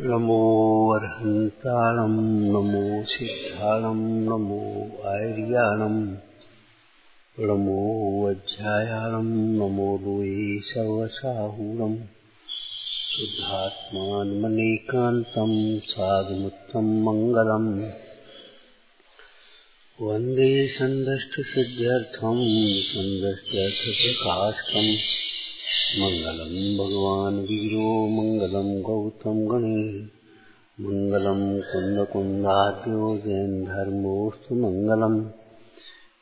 नमो अर्हन्ताणं नमो सिद्धाणं नमो आर्याणं नमो वज्रायाणं नमो लोये सर्वसाहूणं शुद्धात्मानमनेकान्तं साधुमुत्तमं मङ्गलम् वन्दे सन्दष्टसिद्ध्यर्थं सन्दष्ट्यर्थप्रकाशकम् मंगलम भगवान वीरो मंगलम गौतम गणे मंगलम कुंदकुंदाद्यो जैन धर्मोस्तु मंगलम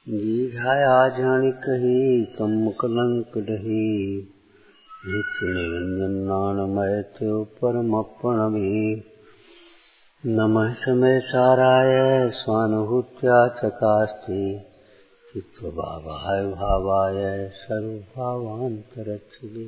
दीघाया जानि कहे तम कलंक डहे नित्य निरंजन नानमयत्यो परम प्रणवे नमः समय साराय स्वानुभूत्या चकास्ते चित्तभावाय भावाय सर्वभावान्तरक्षिणे।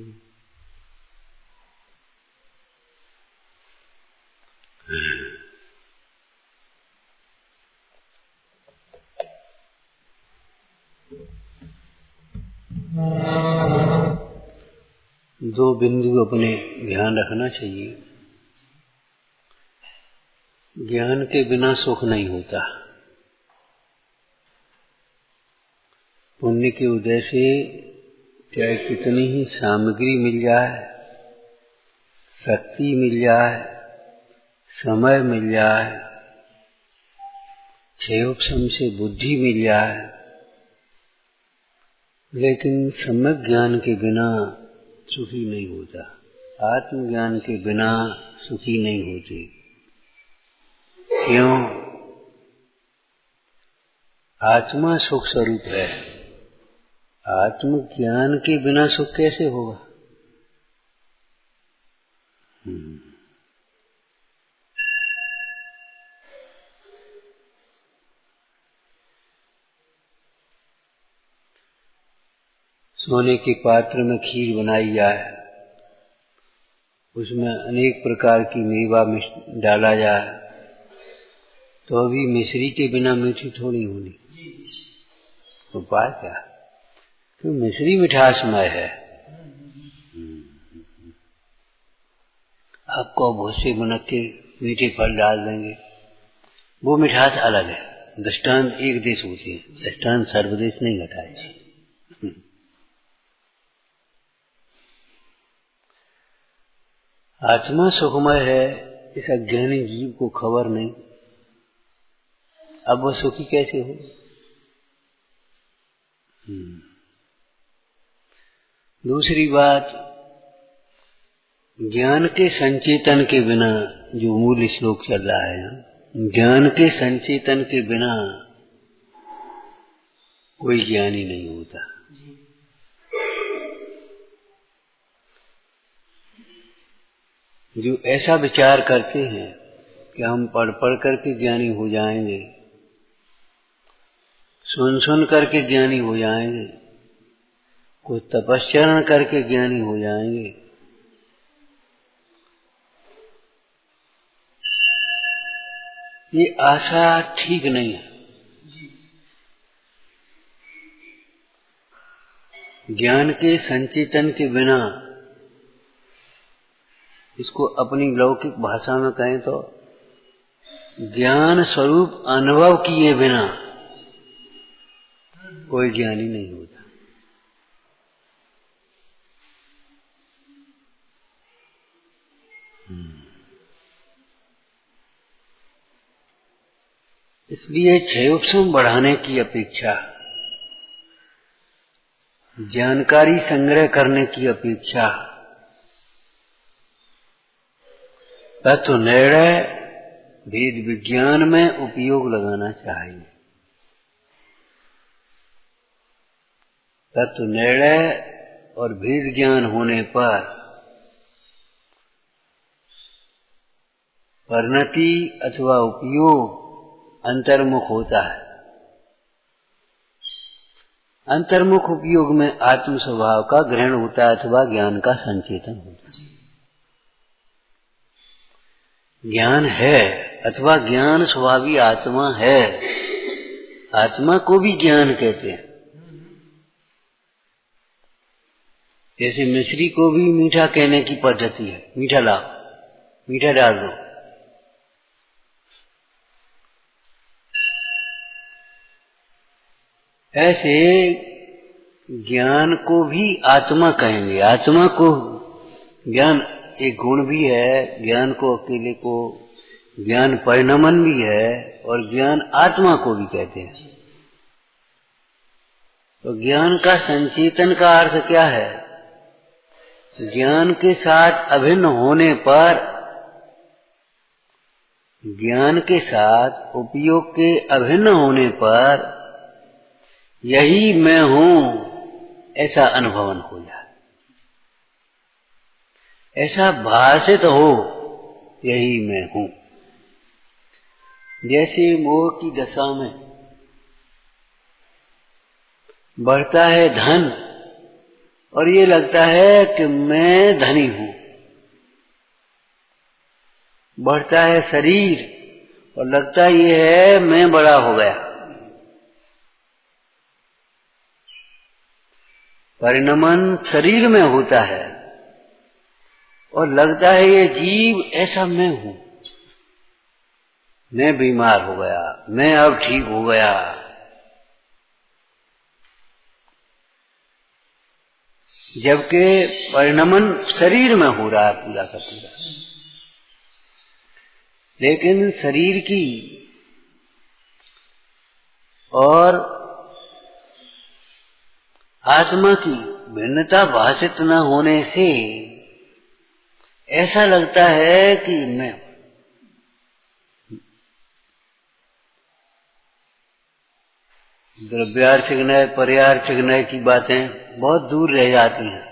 दो बिंदु अपने ध्यान रखना चाहिए। ज्ञान के बिना सुख नहीं होता। पुण्य के उदय से चाहे कितनी ही सामग्री मिल जाए, शक्ति मिल जाए, समय मिल जाए, क्षयोपशम से बुद्धि मिल जाए, लेकिन सम्यक ज्ञान के बिना सुखी नहीं होता। आत्मज्ञान के बिना सुखी नहीं होते। क्यों? आत्मा सुख स्वरूप है। आत्मज्ञान के बिना सुख कैसे होगा? सोने के पात्र में खीर बनाई जाए, उसमें अनेक प्रकार की मेवा डाला जाए, तो अभी मिश्री के बिना मीठी थोड़ी होनी। उपाय क्या? तो मिश्री मिठासमय है। आपको भूसे बना के मीठे फल डाल देंगे, वो मिठास अलग है। दृष्टांत एक देश होती है, दृष्टांत सर्वदेश नहीं घटाए। आत्मा सुखमय है, इस अज्ञानी जीव को खबर नहीं। अब वो सुखी कैसे हो? दूसरी बात, ज्ञान के संचेतन के बिना, जो मूल श्लोक चल रहा है, ज्ञान के संचेतन के बिना कोई ज्ञानी नहीं होता। जो ऐसा विचार करते हैं कि हम पढ़ पढ़ करके ज्ञानी हो जाएंगे, सुन सुन करके ज्ञानी हो जाएंगे, कोई तपस्या करके ज्ञानी हो जाएंगे, ये आशा ठीक नहीं है। ज्ञान के संचेतन के बिना, इसको अपनी लौकिक भाषा में कहें तो ज्ञान स्वरूप अनुभव किए बिना कोई ज्ञानी नहीं होता। इसलिए क्षयोपशम बढ़ाने की अपेक्षा, जानकारी संग्रह करने की अपेक्षा, तत्व निर्णय वेद विज्ञान में उपयोग लगाना चाहिए। तत्व निर्णय और भेद ज्ञान होने पर परिणति अथवा उपयोग अंतर्मुख होता है। अंतर्मुख उपयोग में आत्म स्वभाव का ग्रहण होता है अथवा ज्ञान का संचेतन होता है। ज्ञान है अथवा ज्ञान स्वभावी आत्मा है, आत्मा को भी ज्ञान कहते हैं। जैसे मिश्री को भी मीठा कहने की पद्धति है, मीठा लाओ, मीठा डाल दो। ऐसे ज्ञान को भी आत्मा कहेंगे। आत्मा को ज्ञान एक गुण भी है, ज्ञान को अकेले को ज्ञान परिणमन भी है और ज्ञान आत्मा को भी कहते हैं। तो ज्ञान का संचेतन का अर्थ क्या है? ज्ञान के साथ अभिन्न होने पर, ज्ञान के साथ उपयोग के अभिन्न होने पर यही मैं हूं ऐसा अनुभवन हो जाए, ऐसा भाषित हो यही मैं हूं। जैसे मोह की दशा में बढ़ता है धन और ये लगता है कि मैं धनी हूं, बढ़ता है शरीर और लगता ये है मैं बड़ा हो गया। परिणमन शरीर में होता है और लगता है ये जीव ऐसा मैं हूं, मैं बीमार हो गया, मैं अब ठीक हो गया। जबकि परिणमन शरीर में हो रहा है पूरा का पूरा। लेकिन शरीर की और आत्मा की भिन्नता भाषित न होने से ऐसा लगता है कि मैं द्रव्यार्थिक न्याय पर्यार्थिक न्याय की बातें बहुत दूर रह जाती हैं।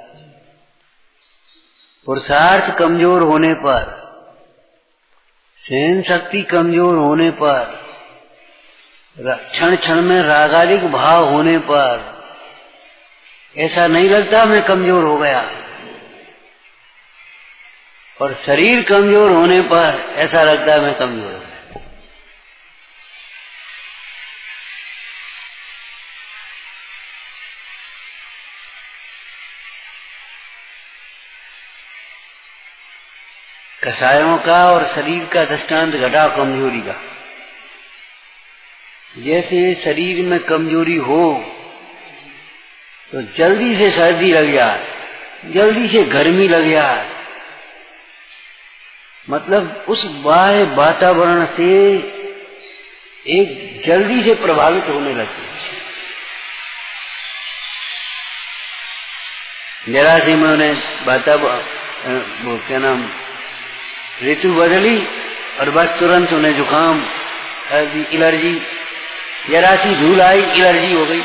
पुरुषार्थ कमजोर होने पर, सहन शक्ति कमजोर होने पर, क्षण क्षण में रागादिक भाव होने पर ऐसा नहीं लगता मैं कमजोर हो गया, और शरीर कमजोर होने पर ऐसा लगता है मैं कमजोर हो गया। कषायों का और शरीर का दृष्टांत घटा कमजोरी का। जैसे शरीर में कमजोरी हो तो जल्दी से सर्दी लग जाए, जल्दी से गर्मी लग जाए, मतलब उस बाह्य वातावरण से एक जल्दी से प्रभावित होने लगती है। जरा से में उन्हें वातावरण वो क्या नाम ऋतु बदली और बस तुरंत उन्हें जुकाम, एलर्जी, जरा सी धूल आई एलर्जी हो गई।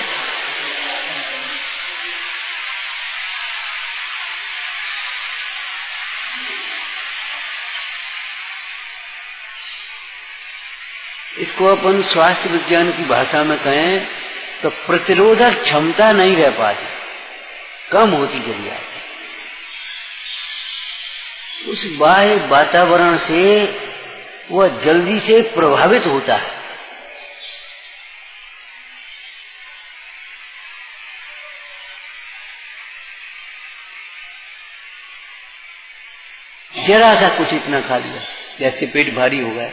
इसको अपन स्वास्थ्य विज्ञान की भाषा में कहें तो प्रतिरोधक क्षमता नहीं रह पाती, कम होती चली जाती। उस बाह्य वातावरण से वह जल्दी से प्रभावित होता है। जरा सा कुछ इतना खा लिया, जैसे पेट भारी हो गया,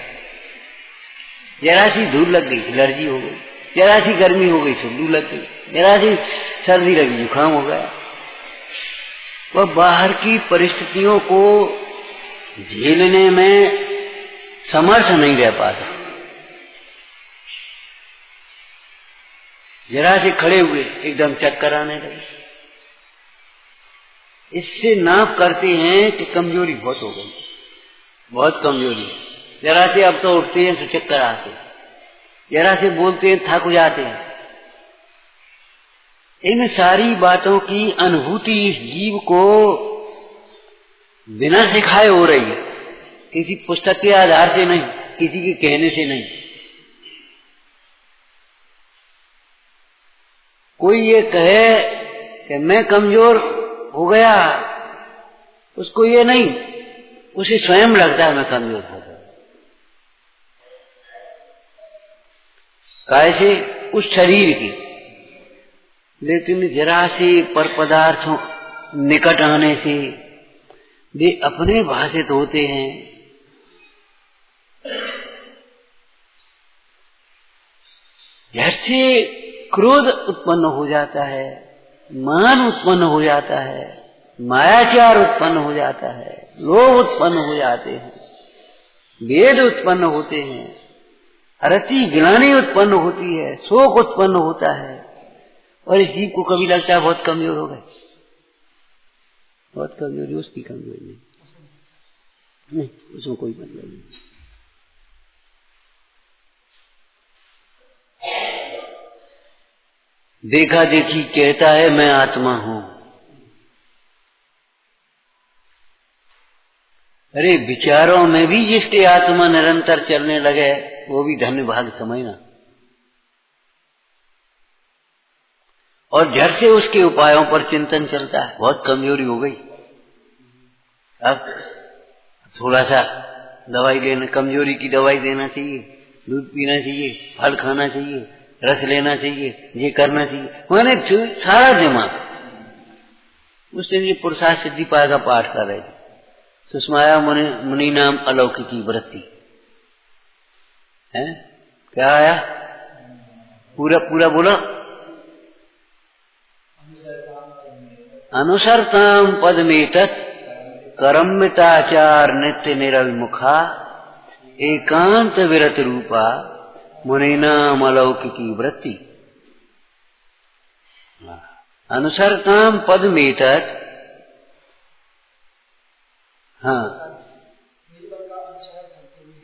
जरा सी धूल लग गई एलर्जी हो गई, जरा सी गर्मी हो गई सुल्लू लग गई, जरा सी सर्दी लगी जुकाम हो गया। वह बाहर की परिस्थितियों को झेलने में समर्थ नहीं रह पाता। जरा से खड़े हुए एकदम चक्कर आने लगे। इससे नाप करते हैं कि कमजोरी बहुत हो गई, बहुत कमजोरी। जरा से अब तो उठते हैं तो चक्कर आते, जरा से बोलते हैं थक जाते हैं। इन सारी बातों की अनुभूति इस जीव को बिना सिखाए हो रही है, किसी पुस्तक के आधार से नहीं, किसी के कहने से नहीं। कोई ये कहे कि मैं कमजोर हो गया, उसको ये नहीं, उसे स्वयं लगता है मैं कमजोर हो गया। कैसे? उस शरीर की। लेकिन जरा से पर पदार्थों निकट आने से वे अपने भाषित होते हैं झट से क्रोध उत्पन्न हो जाता है, मान उत्पन्न हो जाता है, मायाचार उत्पन्न हो जाता है, लोभ उत्पन्न हो जाते हैं, वेद उत्पन्न होते हैं, अरति ग्लानि उत्पन्न होती है, शोक उत्पन्न होता है। और इस जीव को कभी लगता है बहुत कमजोर हो गए, बहुत कमजोरी, उसकी कमजोरी नहीं, उसमें कोई मतलब नहीं। देखा देखी कहता है मैं आत्मा हूं। अरे विचारों में भी जिसके आत्मा निरंतर चलने लगे वो भी धन्य भाग समझना। और झट से उसके उपायों पर चिंतन चलता है, बहुत कमजोरी हो गई, अब थोड़ा सा दवाई लेना, कमजोरी की दवाई देना चाहिए, दूध पीना चाहिए, फल खाना चाहिए, रस लेना चाहिए, ये करना चाहिए। मैंने सारा दिमाग उस दिन ये पुरुषार्थ सिद्धि पाय का पाठ कर रहे थे, सुषमाया मुनि नाम अलौकिकी वृत्ति है। क्या आया? पूरा पूरा बोलो। अनुसरताम पदमेतत् करम्यताचार नित्य निरविमुखा एकांत विरत रूपा मुनीनाम अलौकिकी वृत्ति। अनुसरताम पदमेतत्, हाँ,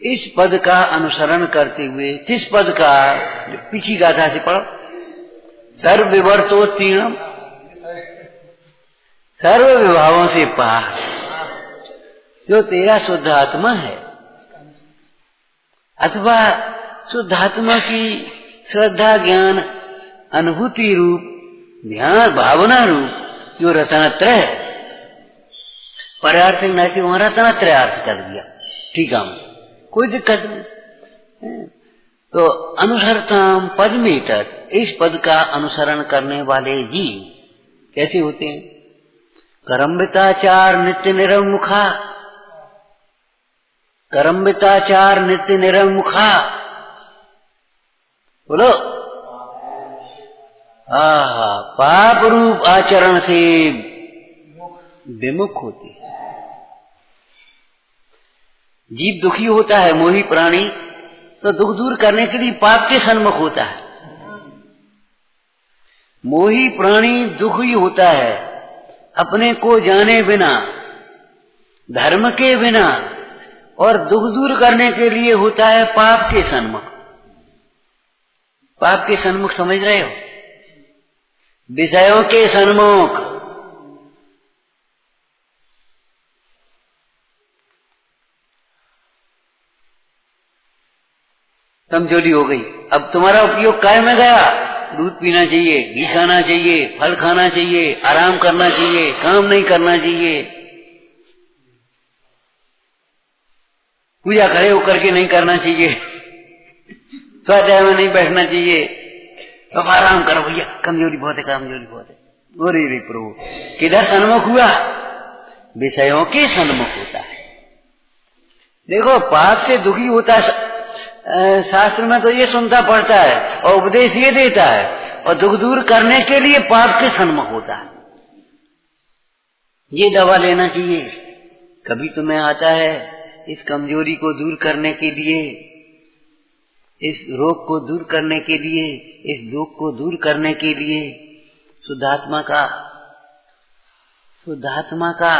इस पद का अनुसरण करते हुए, किस पद का? पिछली गाथा से पढ़ो। सर्व विवर्तोत्तीर्णम, सर्व विभावों से पार, जो तेरा शुद्ध आत्मा है, अथवा शुद्ध आत्मा की श्रद्धा ज्ञान अनुभूति रूप ध्यान भावना रूप जो रत्नत्रय है, पर्यार्थ नहीं वहां रत्नत्रय अर्थ कर दिया, ठीक है, कोई दिक्कत नहीं। तो अनुसरताम पदमेतत्, इस पद का अनुसरण करने वाले जीव कैसे होते हैं? करम्यताचार नित्य निरवमुखा, करम्यताचार नित्य निरवमुखा, बोलो। पाप रूप आचरण से विमुख होती है। जीव दुखी होता है, मोही प्राणी, तो दुख दूर करने के लिए पाप के सन्मुख होता है। मोही प्राणी दुखी होता है अपने को जाने बिना, धर्म के बिना, और दुख दूर करने के लिए होता है पाप के सन्मुख। पाप के सन्मुख समझ रहे हो? विषयों के सन्मुख। कमजोरी हो गई, अब तुम्हारा उपयोग काय में गया? दूध पीना चाहिए, घी खाना चाहिए, फल खाना चाहिए, आराम करना चाहिए, काम नहीं करना चाहिए, पूजा खड़े होकर के नहीं करना चाहिए, स्वाध्याय में नहीं बैठना चाहिए, अब आराम करो भैया, कमजोरी बहुत है, कमजोरी बहुत है। गोरी रे प्रभु, किधर सन्मुख हुआ? विषयों के सन्मुख होता है। देखो, पाप से दुखी होता है, शास्त्र में तो ये सुनता पड़ता है और उपदेश ये देता है, और दुख दूर करने के लिए पाप के सन्मुख होता है। ये दवा लेना चाहिए, कभी तुम्हें आता है इस कमजोरी को दूर करने के लिए, इस रोग को दूर करने के लिए, इस दुख को दूर करने के लिए शुद्धात्मा का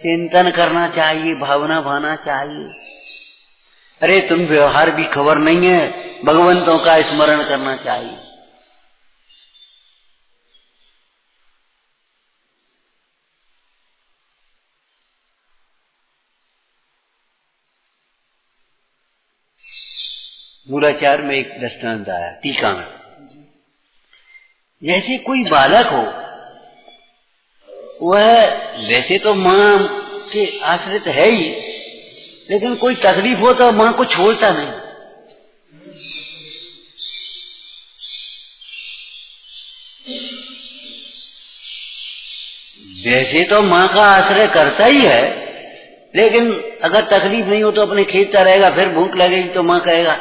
चिंतन करना चाहिए, भावना भाना चाहिए। अरे तुम व्यवहार भी खबर नहीं है, भगवंतों का स्मरण करना चाहिए। मूलाचार में एक दृष्टांत आया टीका में, जैसे कोई बालक हो, वह वैसे तो मां के आश्रित है ही, लेकिन कोई तकलीफ हो तो मां को छोड़ता नहीं। वैसे तो मां का आश्रय करता ही है, लेकिन अगर तकलीफ नहीं हो तो अपने खेलता रहेगा, फिर भूख लगेगी तो माँ कहेगा।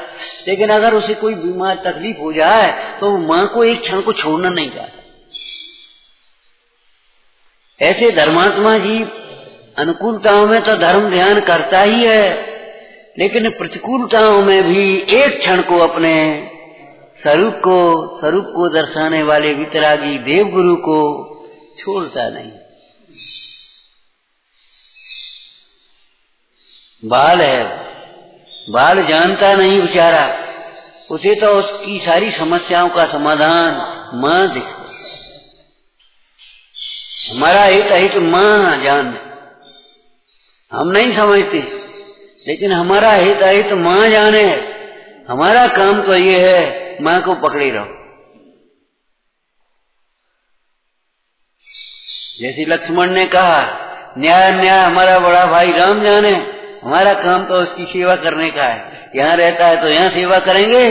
लेकिन अगर उसे कोई बीमार तकलीफ हो जाए तो वो माँ को एक क्षण को छोड़ना नहीं चाहता। ऐसे धर्मात्मा जीव अनुकूलताओं में तो धर्म ध्यान करता ही है, लेकिन प्रतिकूलताओं में भी एक क्षण को अपने स्वरूप को दर्शाने वाले वितरागी देवगुरु को छोड़ता नहीं। बाल है, बाल जानता नहीं बेचारा, उसे तो उसकी सारी समस्याओं का समाधान मां दिखता। हमारा हित मां जान, हम नहीं समझते, लेकिन हमारा हित मां जाने। हमारा काम तो ये है मां को पकड़े रहो। जैसे लक्ष्मण ने कहा न्याय न्याय हमारा बड़ा भाई राम जाने, हमारा काम तो उसकी सेवा करने का है। यहाँ रहता है तो यहाँ सेवा करेंगे,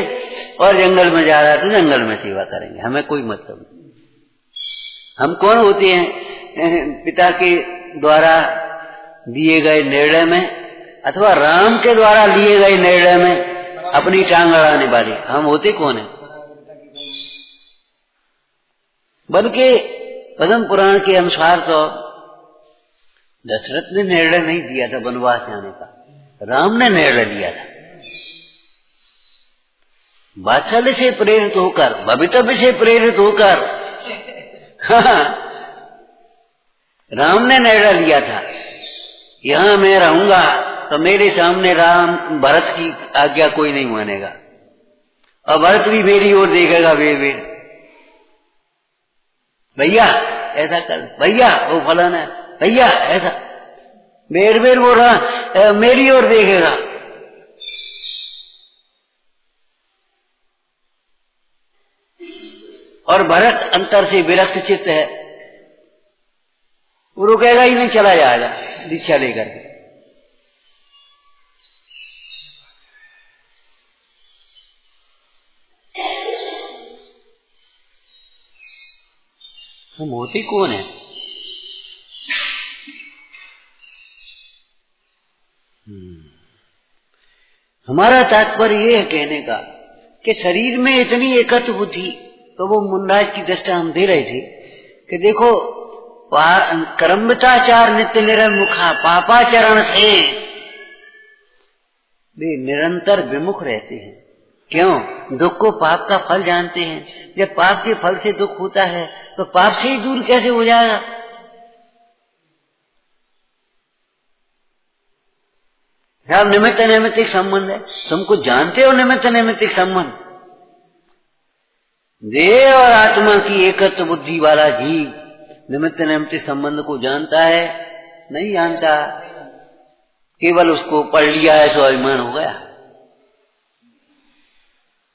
और जंगल में जा रहा है तो जंगल में सेवा करेंगे, हमें कोई मतलब नहीं। हम कौन होते हैं पिता के द्वारा दिए गए निर्णय में अथवा राम के द्वारा लिए गए निर्णय में अपनी टांग अड़ाने वाले? हम होते कौन है? बल्कि पद्म पुराण के अनुसार तो दशरथ ने निर्णय नहीं दिया था वनवास जाने का, राम ने निर्णय लिया था। वात्सल्य से प्रेरित होकर, भवितव्य से प्रेरित होकर राम ने निर्णय लिया था, यहां मैं रहूंगा तो मेरे सामने राम भरत की आज्ञा कोई नहीं मानेगा, और भरत भी मेरी ओर देखेगा बेर बेर, भैया ऐसा कर, भैया वो फलाना है, भैया ऐसा, बेर बेर वो रहा मेरी ओर देखेगा। और भरत अंतर से विरक्त चित्त है, वो रुकेगा ही नहीं, चला जाएगा दीक्षा लेकर के। हम होते कौन है? हमारा तात्पर्य ये है कहने का कि शरीर में इतनी एकत्व बुद्धि, तो वो मुंडाज की दृष्टा हम दे रहे थे कि देखो कर्मताचार नित्य निरमुखा पापाचरण से वे निरंतर विमुख रहते हैं। क्यों? दुख को पाप का फल जानते हैं। जब पाप के फल से दुख होता है तो पाप से ही दूर कैसे हो जाएगा? साहब निमित्त नैमित्तिक संबंध है, तुमको जानते हो निमित्त नैमित्तिक संबंध। देह और आत्मा की एकत्व बुद्धि वाला जीव निमित्त नैमित्तिक संबंध को जानता है? नहीं जानता, केवल उसको पढ़ लिया है सो अभिमान हो गया।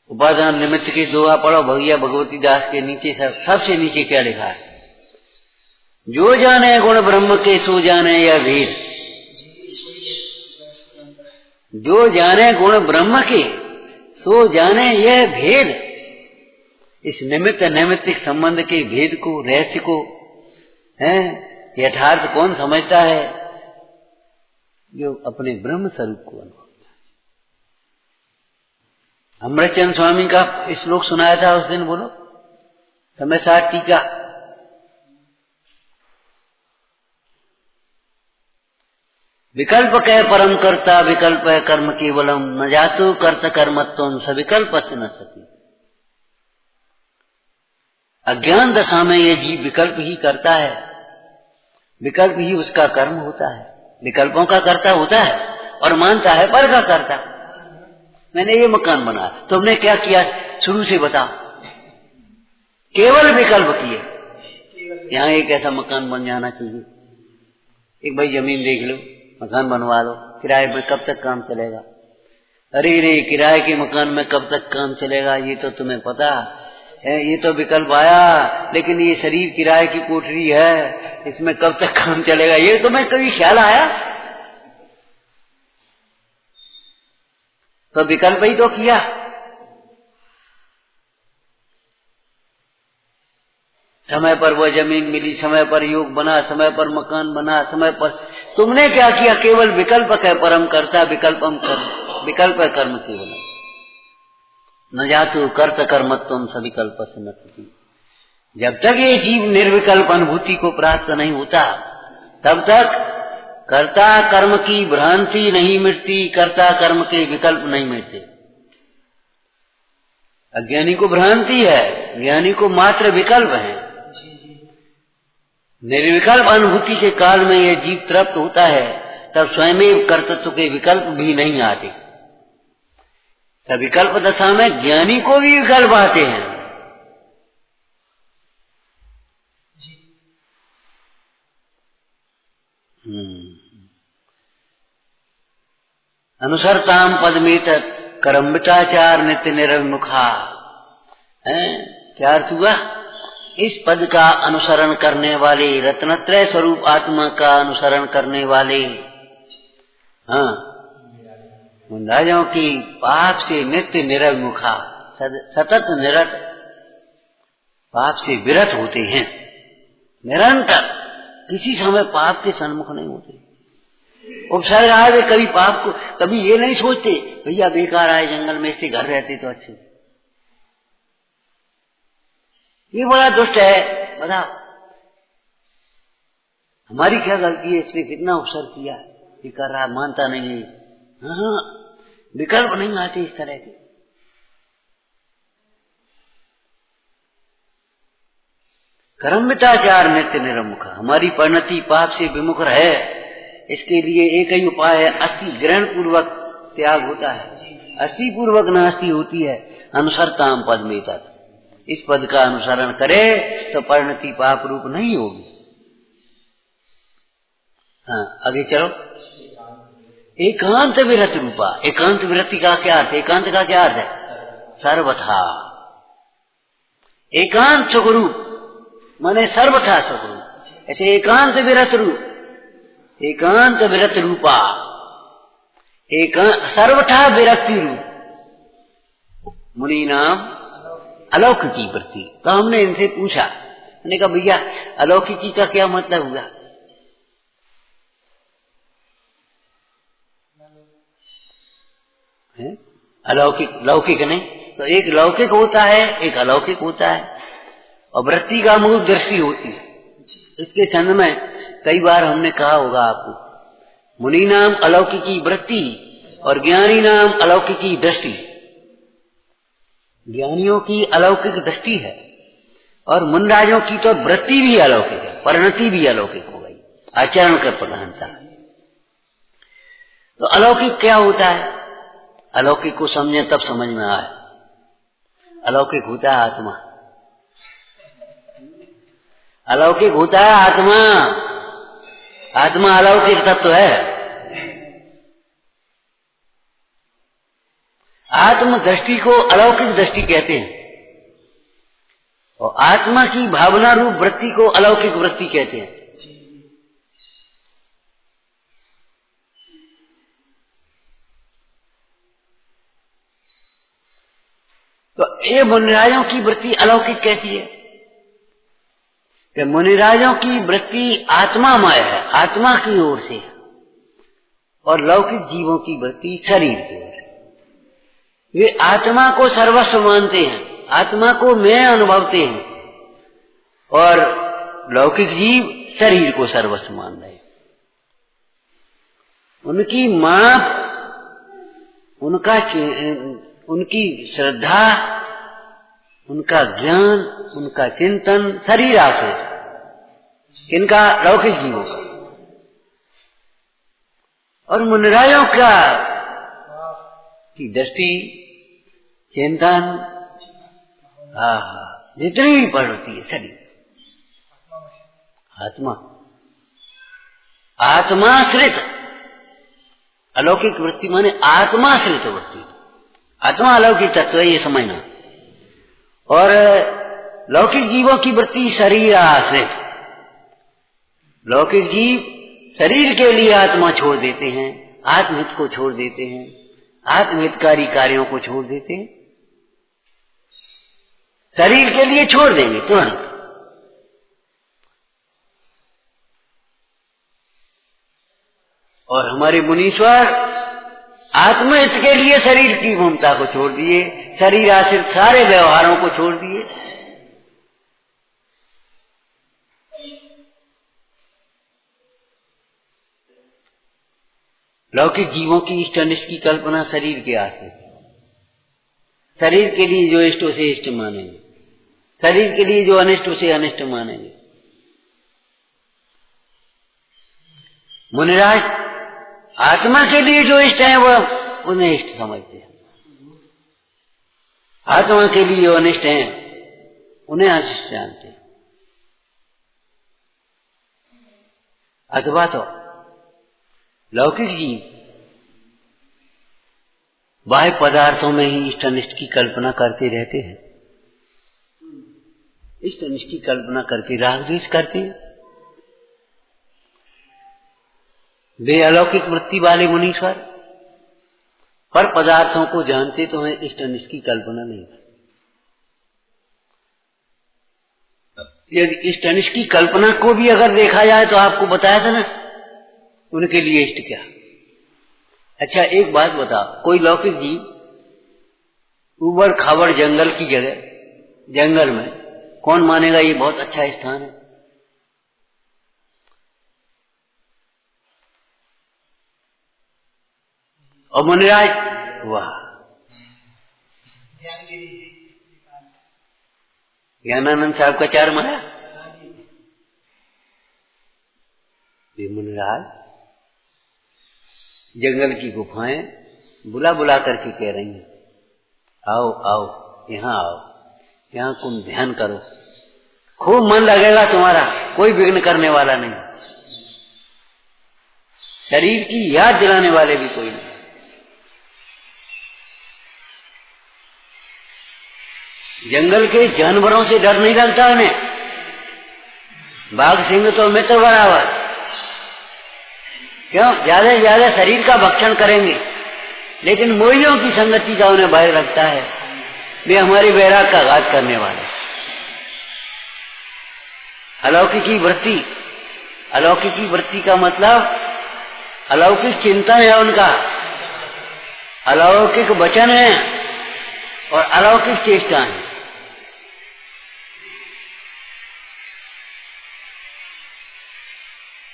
उपादान निमित्त की दुआ पढ़ो भैया भगवती दास के नीचे सबसे नीचे क्या लिखा है? जो जाने गुण ब्रह्म के सो जाने यह भेद। जो जाने गुण ब्रह्म के सो जाने यह भेद। इस निमित्त नैमित्तिक संबंध के भेद को, रहस्य को है यथार्थ कौन समझता है? जो अपने ब्रह्म स्वरूप को अनुभव। अमृतचंद स्वामी का श्लोक सुनाया था उस दिन, बोलो समय साथ टीका। विकल्प कह परम कर्ता विकल्प है कर्म केवलम न जातो कर्त कर्मत्व सविकल्प न सती। अज्ञान दशा में ये जीव विकल्प ही करता है, विकल्प ही उसका कर्म होता है, विकल्पों का कर्ता होता है और मानता है पर का कर्ता। मैंने ये मकान बनाया, तुमने क्या किया शुरू से बताओ? केवल विकल्प किए। यहाँ एक ऐसा मकान बन जाना चाहिए, एक भाई जमीन देख लो, मकान बनवा लो, किराए में कब तक काम चलेगा? अरे रे किराए के मकान में कब तक काम चलेगा ये तो तुम्हें पता है, ये तो विकल्प आया, लेकिन ये शरीर किराए की कोठरी है, इसमें कब तक काम चलेगा ये तुम्हें कभी ख्याल आया? तो विकल्प ही तो किया। समय पर वह जमीन मिली, समय पर योग बना, समय पर मकान बना, समय पर तुमने क्या किया? केवल विकल्प है परम कर्ता, विकल्पम कर्म, विकल्प है कर्म केवल। न जातु कर्त कर्मत्वम सविकल्प सन्नति। जब तक ये जीव निर्विकल्प अनुभूति को प्राप्त नहीं होता तब तक कर्ता कर्म की भ्रांति नहीं मिटती, कर्ता कर्म के विकल्प नहीं मिटते। अज्ञानी को भ्रांति है, ज्ञानी को मात्र विकल्प है। निर्विकल्प अनुभूति के काल में यह जीव तृप्त होता है तब स्वयं कर्तृत्व के विकल्प भी नहीं आते। तब विकल्प दशा में ज्ञानी को भी विकल्प आते हैं। अनुसरताम पदमेत करम्बिताचार नित्य निरविमुखा। क्या अर्थ हुआ? इस पद का अनुसरण करने वाले, रत्नत्रय स्वरूप आत्मा का अनुसरण करने वाले, मुंडाजों की पाप से नित्य निरविमुखा, सतत निरत पाप से विरत होते हैं। निरंतर किसी समय पाप के सन्मुख नहीं होते। उपसर्ग आए कभी पाप को, कभी ये नहीं सोचते भैया बेकार आए जंगल में, इससे घर रहते तो अच्छे। ये बड़ा दुष्ट है, बताओ हमारी क्या गलती है? इसने कितना उपसर्ग किया, ये कर रहा, मानता नहीं है। हाँ, विकल्प नहीं आते इस तरह के। कर्मिताचार नित्य निरमुख, हमारी परिणति पाप से विमुख रहे इसके लिए एक ही उपाय है, अस्थि ग्रहण पूर्वक त्याग होता है। अस्थि पूर्वक नास्ति होती है। अनुसरताम पद में तक, इस पद का अनुसरण करे तो परिणति पाप रूप नहीं होगी। हाँ, आगे चलो। एकांत विरत रूपा, एकांत विरति का क्या अर्थ? एकांत का क्या अर्थ है? सर्वथा एकांत सुखरूप माने सर्वथा सुखरूप। ऐसे एकांत विरत रूप, एकांत विरत रूपा, सर्वथा विरक्ति रूप मुनि नाम अलौकिकी वृत्ति। तो हमने इनसे पूछा, मैंने कहा भैया अलौकिकी का क्या मतलब हुआ? अलौकिक, लौकिक नहीं, तो एक लौकिक होता है, एक अलौकिक होता है। और वृत्ति का मूल दृष्टि होती है। इसके छंद में कई बार हमने कहा होगा आपको, मुनि नाम अलौकिकी वृत्ति और ज्ञानी नाम अलौकिकी दृष्टि। ज्ञानियों की अलौकिक दृष्टि है और मुनराजों की तो वृत्ति भी अलौकिक है, परिणति भी अलौकिक हो गई, आचरण कर प्रधानता। तो अलौकिक क्या होता है? अलौकिक को समझे तब समझ में आए। अलौकिक होता है आत्मा, अलौकिक होता है आत्मा। आत्मा अलौकिक तत्व है। आत्म दृष्टि को अलौकिक दृष्टि कहते हैं और आत्मा की भावना रूप वृत्ति को अलौकिक वृत्ति कहते हैं। तो ये मुनिराजों की वृत्ति अलौकिक कैसी है कि मुनिराजों की वृत्ति आत्मामय है, आत्मा की ओर से, और लौकिक जीवों की वृत्ति शरीर की ओर से। वे आत्मा को सर्वस्व मानते हैं, आत्मा को मैं अनुभवते हैं, और लौकिक जीव शरीर को सर्वस्व मान रहे हैं। उनकी माप, उनकी श्रद्धा, उनका ज्ञान, उनका चिंतन शरीर आश्रित, किनका? लौकिक जीवों का। और मुनिराजों का की दृष्टि, चिंतन, जितनी भी पड़ती है शरीर, आत्मा, आत्माश्रित। अलौकिक वृत्ति माने आत्माश्रित वृत्ति। आत्मा अलौकिक तत्व है, ये समझना। और लौकिक जीवों की वृत्ति शरीर आश्रित। लौकिक जीव शरीर के लिए आत्मा छोड़ देते हैं, आत्महित को छोड़ देते हैं, आत्महितकारी कार्यों को छोड़ देते हैं। शरीर के लिए छोड़ देंगे तुरंत, और हमारे मुनीश्वर आत्महित के लिए शरीर की ममता को छोड़ दिए, शरीर आश्रित सारे व्यवहारों को छोड़ दिए। लौकिक जीवों की इष्ट अनिष्ट की कल्पना शरीर के आश्रित, शरीर के लिए जो इष्ट उसे इष्ट मानेंगे, शरीर के लिए जो अनिष्ट उसे अनिष्ट मानेंगे। मुनिराज आत्मा के लिए जो इष्ट है वह उन्हें इष्ट समझते हैं, आत्मा के लिए जो अनिष्ट है उन्हें अनिष्ट जानते हैं। अथवा तो लौकिक जीव बाह्य पदार्थों में ही इष्ट अनिष्ट की कल्पना करते रहते हैं, इष्ट अनिष्ट की कल्पना करके राग द्वेष करते हैं। वे अलौकिक वृत्ति वाले मुनीश्वर पर पदार्थों को जानते तो हैं, इष्ट अनिष्ट की कल्पना नहीं। यदि इष्ट अनिष्ट की कल्पना को भी अगर देखा जाए तो आपको बताया था ना उनके लिए इष्ट क्या। अच्छा एक बात बताओ, कोई लौकिक जीव उबड़ खाबड़ जंगल की जगह, जंगल में कौन मानेगा ये बहुत अच्छा स्थान है? और मुनिराज वाह, ज्ञानानंद साहब का 4 माया। ये मुनिराज जंगल की गुफाएं बुला बुला करके कह रही हैं, आओ आओ यहाँ आओ, यहाँ तुम ध्यान करो, खूब मन लगेगा तुम्हारा, कोई विघ्न करने वाला नहीं, शरीर की याद दिलाने वाले भी कोई नहीं। जंगल के जानवरों से डर नहीं लगता उन्हें, बाघ सिंह तो मित्र बराबर, क्यों ज्यादा से ज्यादा शरीर का भक्षण करेंगे, लेकिन मोहियों की संगति का उन्हें भय लगता है, वे हमारे वैराग का घात करने वाले। अलौकिकी वृत्ति, अलौकिकी वृत्ति का मतलब अलौकिक चिंतन है उनका, अलौकिक वचन है और अलौकिक चेष्टा है।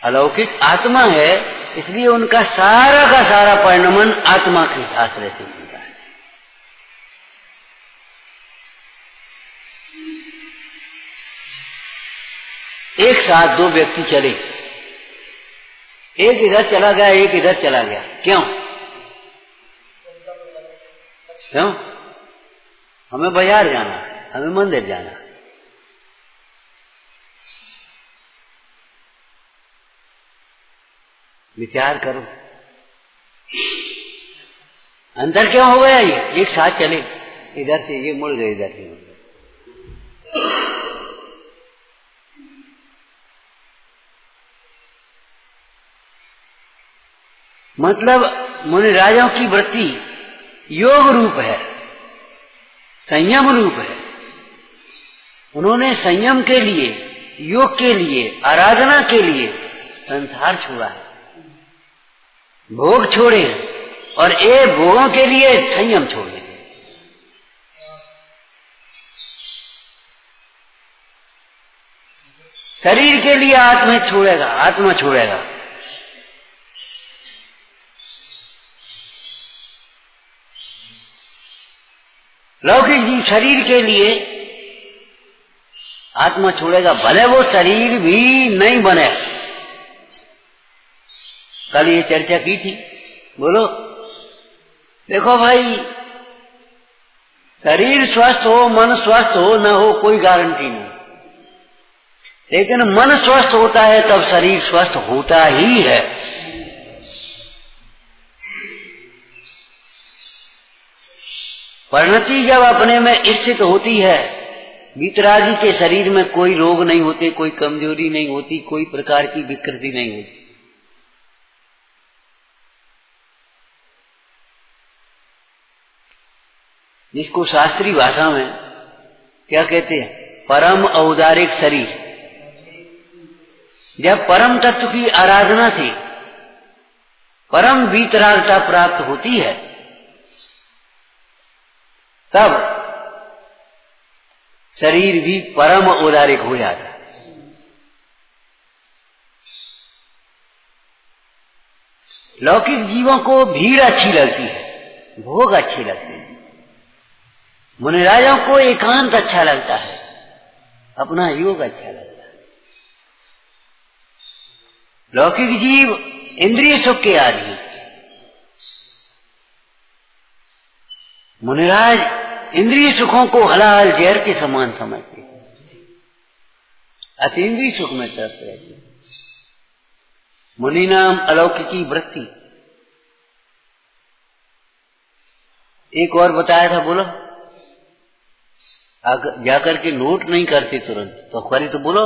अलौकिक आत्मा है, इसलिए उनका सारा का सारा परिणमन आत्मा के आश्रय से होता है। एक साथ 2 व्यक्ति चले, एक इधर चला गया एक इधर चला गया, क्यों? क्यों? हमें बाजार जाना है, हमें मंदिर जाना है, विचार करो अंतर क्यों हो गया? ये एक साथ चले, इधर से ये मुड़ गए, इधर से मुड़ गए। मतलब मुनिराजों की वृत्ति योग रूप है, संयम रूप है। उन्होंने संयम के लिए, योग के लिए, आराधना के लिए संसार छोड़ा है, भोग छोड़े हैं, और ये भोगों के लिए संयम छोड़े। शरीर के लिए आत्मा छोड़ेगा, आत्मा छोड़ेगा। लौकिक जीव शरीर के लिए आत्मा छोड़ेगा, भले वो शरीर भी नहीं बने। कल ये चर्चा की थी, बोलो देखो भाई, शरीर स्वस्थ हो, मन स्वस्थ हो न हो, कोई गारंटी नहीं, लेकिन मन स्वस्थ होता है तब शरीर स्वस्थ होता ही है। परिणति जब अपने में स्थित होती है, वीतरागी के शरीर में कोई रोग नहीं होते, कोई कमजोरी नहीं होती, कोई प्रकार की विकृति नहीं होती। जिसको शास्त्रीय भाषा में क्या कहते हैं, परम औदारिक शरीर। जब परम तत्व की आराधना थी परम वीतरागता प्राप्त होती है, तब शरीर भी परम औदारिक हो जाता है। लौकिक जीवों को भीड़ अच्छी लगती है, भोग अच्छी लगती है, मुनिराजों को एकांत अच्छा लगता है, अपना योग अच्छा लगता है। लौकिक जीव इंद्रिय सुख के आदि, मुनिराज इंद्रिय सुखों को हलाल जहर के समान समझते, अतीन्द्रिय सुख में तरस रहते। मुनि नाम अलौकिकी वृत्ति। एक और बताया था, बोलो। जाकर के नोट नहीं करते तुरंत, तो खरी तो बोलो।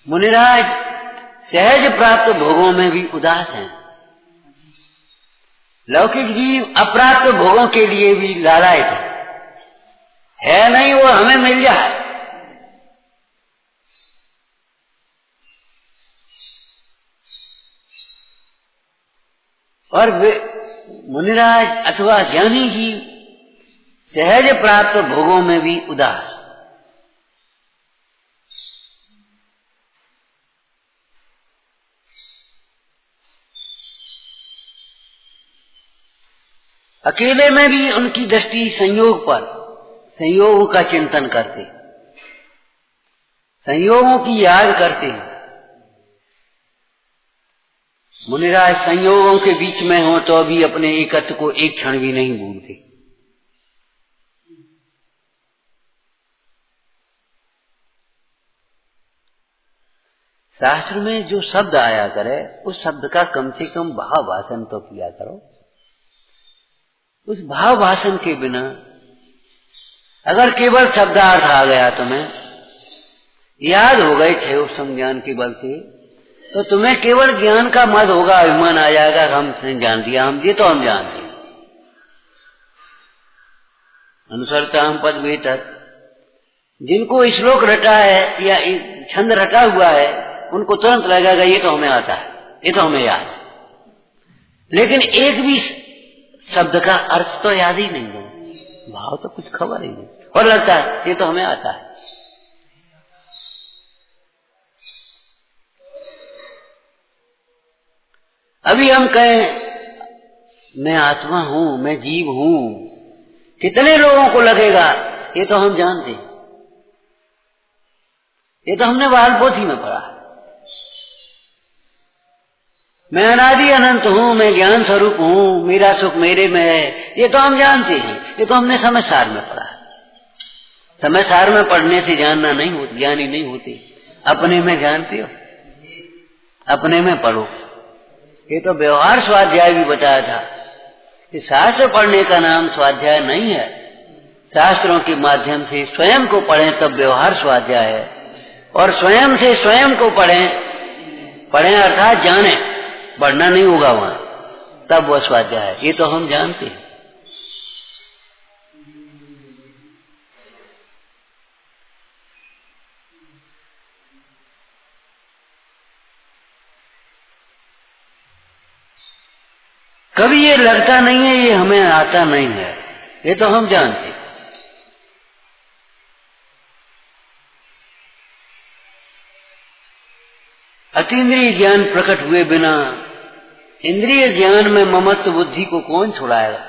मुनिराज सहज प्राप्त भोगों में भी उदास हैं। लौकिक जीव अप्राप्त भोगों के लिए भी लालायित है नहीं वो हमें मिल जाए। और वे मुनिराज अथवा ज्ञानी जीव सहज प्राप्त भोगों में भी उदास। अकेले में भी उनकी दृष्टि संयोग पर, संयोगों का चिंतन करते, संयोगों की याद करते हैं। मुनिराज संयोगों के बीच में हो तो भी अपने एकत्व को एक क्षण भी नहीं भूलते। शास्त्र में जो शब्द आया करे उस शब्द का कम से कम भाव भाषण तो किया करो। उस भाव भाषण के बिना अगर केवल शब्दार्थ आ गया, तुम्हें याद हो गए थे उस संज्ञान के बल से, तो तुम्हें केवल ज्ञान का मद होगा, अभिमान आ जाएगा, हमने जान दिया, हम ये तो हम जानते हैं। अनुसरता हम पद वेतत, जिनको श्लोक रटा है या छंद रटा हुआ है उनको तुरंत लगेगा ये तो हमें आता है, ये तो हमें याद है। लेकिन एक भी शब्द का अर्थ तो याद ही नहीं है, भाव तो कुछ खबर ही नहीं, और लगता है ये तो हमें आता है। अभी हम कहें मैं आत्मा हूं, मैं जीव हूं, कितने लोगों को लगेगा ये तो हम जानते हैं, ये तो हमने बाल पोथी में पढ़ा है। मैं अनादि अनंत हूं, मैं ज्ञान स्वरूप हूं, मेरा सुख मेरे में है, ये तो हम जानते हैं, ये तो हमने समय सार में पढ़ा है। समय सार में पढ़ने से जानना नहीं होता, ज्ञानी नहीं होते। अपने में जानते हो, अपने में पढ़ो। ये तो व्यवहार स्वाध्याय भी बताया था कि शास्त्र पढ़ने का नाम स्वाध्याय नहीं है। शास्त्रों के माध्यम से स्वयं को पढ़ें तब व्यवहार स्वाध्याय है, और स्वयं से स्वयं को पढ़ें अर्थात जाने, पढ़ना नहीं होगा वहां, तब वह स्वाध्याय है। ये तो हम जानते हैं। कभी ये लगता नहीं है ये हमें आता नहीं है, ये तो हम जानते हैं। अतीन्द्रिय ज्ञान प्रकट हुए बिना इंद्रिय ज्ञान में ममत्व बुद्धि को कौन छुड़ाएगा?